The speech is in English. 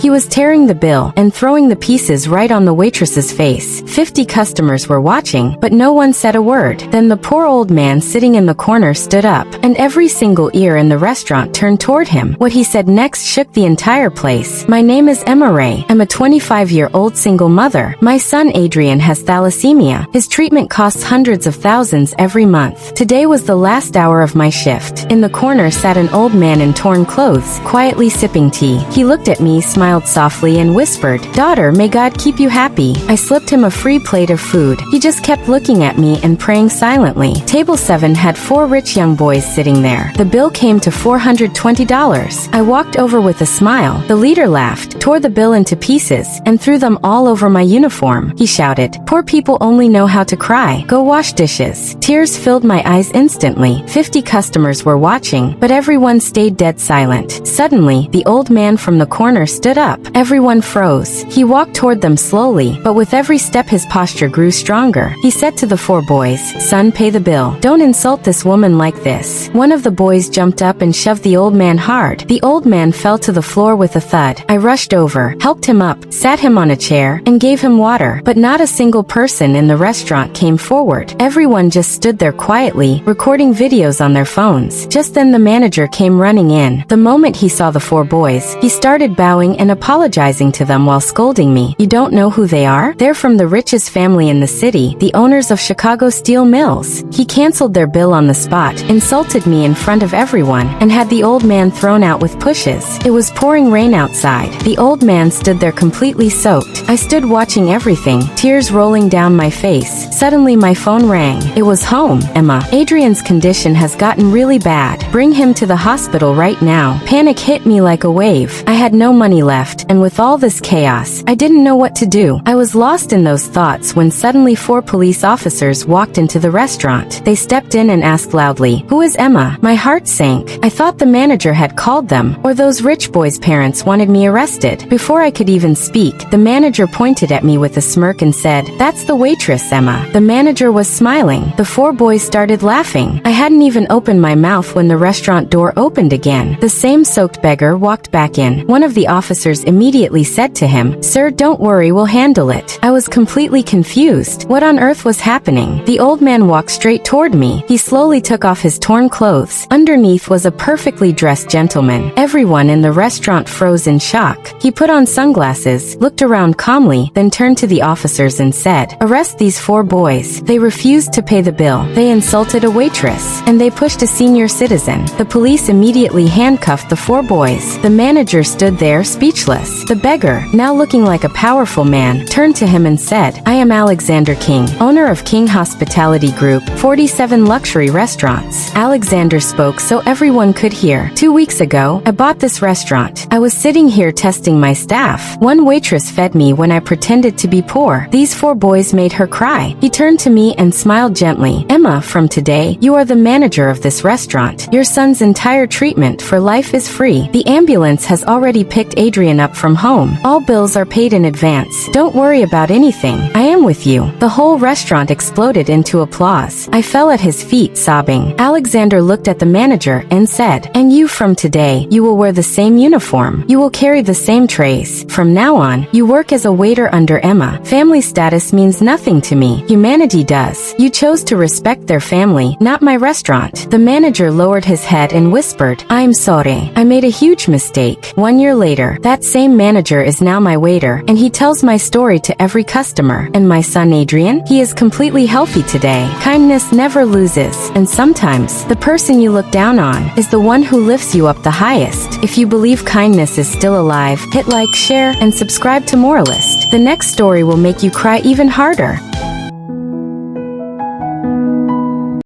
He was tearing the bill and throwing the pieces right on the waitress's face. 50 customers were watching, but no one said a word. Then the poor old man sitting in the corner stood up, and every single ear in the restaurant turned toward him. What he said next shook the entire place. "My name is Emma Rae. I'm a 25-year-old single mother. My son Adrian has thalassemia. His treatment costs hundreds of thousands every month. Today was the last hour of my shift." In the corner sat an old man in torn clothes, quietly sipping tea. He looked at me, smiled softly, and whispered, "Daughter, may God keep you happy." I slipped him a free plate of food. He just kept looking at me and praying silently. Table 7 had 4 rich young boys sitting there. The bill came to $420. I walked over with a smile. The leader laughed, tore the bill into pieces, and threw them all over my uniform. He shouted, "Poor people only know how to cry. Go wash dishes." Tears filled my eyes instantly. 50 customers were watching, but everyone stayed dead silent. Suddenly, the old man from the corner stood up. Everyone froze. He walked toward them slowly, but with every step his posture grew stronger. He said to the 4 boys, "Son, pay the bill. Don't insult this woman like this." One of the boys jumped up and shoved the old man hard. The old man fell to the floor with a thud. I rushed over, helped him up, sat him on a chair, and gave him water. But not a single person in the restaurant came forward. Everyone just stood there quietly, recording videos on their phones. Just then the manager came running in. The moment he saw the 4 boys, he started bowing and apologizing to them while scolding me. "You don't know who they are? They're from the richest family in the city, the owners of Chicago Steel Mills." He canceled their bill on the spot, insulted me in front of everyone, and had the old man thrown out with pushes. It was pouring rain outside. The old man stood there completely soaked. I stood watching everything, tears rolling down my face. Suddenly my phone rang. It was home. "Emma, Adrian's condition has gotten really bad. Bring him to the hospital right now." Panic hit me like a wave. I had no money left, and with all this chaos, I didn't know what to do. I was lost in those thoughts when suddenly 4 police officers walked into the restaurant. They stepped in and asked loudly, "Who is Emma?" My heart sank. I thought the manager had called them, or those rich boys' parents wanted me arrested. Before I could even speak, the manager pointed at me with a smirk and said, "That's the waitress, Emma." The manager was smiling. The 4 boys started laughing. I hadn't even opened my mouth when the restaurant door opened again. The same soaked beggar walked back in. One of the officers immediately said to him, "Sir, don't worry, we'll handle it." I was completely confused. What on earth was happening? The old man walked straight toward me. He slowly took off his torn clothes. Underneath was a perfectly dressed gentleman. Everyone in the restaurant froze in shock. He put on sunglasses, looked around calmly, then turned to the officers and said, "Arrest these 4 boys. They refused to pay the bill. They insulted a waitress, and they pushed a senior citizen." The police immediately handcuffed the 4 boys. The manager stood there speechless. The beggar, now looking like a powerful man, turned to him and said, "I am Alexander King, owner of King Hospitality Group, 47 luxury restaurants." Alexander spoke so everyone could hear. 2 weeks ago, I bought this restaurant. I was sitting here testing my staff. One waitress fed me when I pretended to be poor. These 4 boys made her cry. He turned to me and smiled gently. "Emma, from today, you are the manager of this restaurant. Your son's entire treatment for life is free. The ambulance has already picked Adrian up from home. All bills are paid in advance. Don't worry about anything. I am with you." The whole restaurant exploded into applause. I fell at his feet sobbing. Alexander looked at the manager and said, "And you, from today, you will wear the same uniform. You will carry the same trays. From now on, you work as a waiter under Emma. Family status means nothing to me. Humanity does. You chose to respect their family, not my restaurant." The manager lowered his head and whispered, "I'm sorry. I made a huge mistake." 1 year later, that same manager is now my waiter, and he tells my story to every customer. And my son Adrian, he is completely healthy today. Kindness never loses, and sometimes, the person you look down on is the one who lifts you up the highest. If you believe kindness is still alive, hit like, share, and subscribe to Moralist. The next story will make you cry even harder.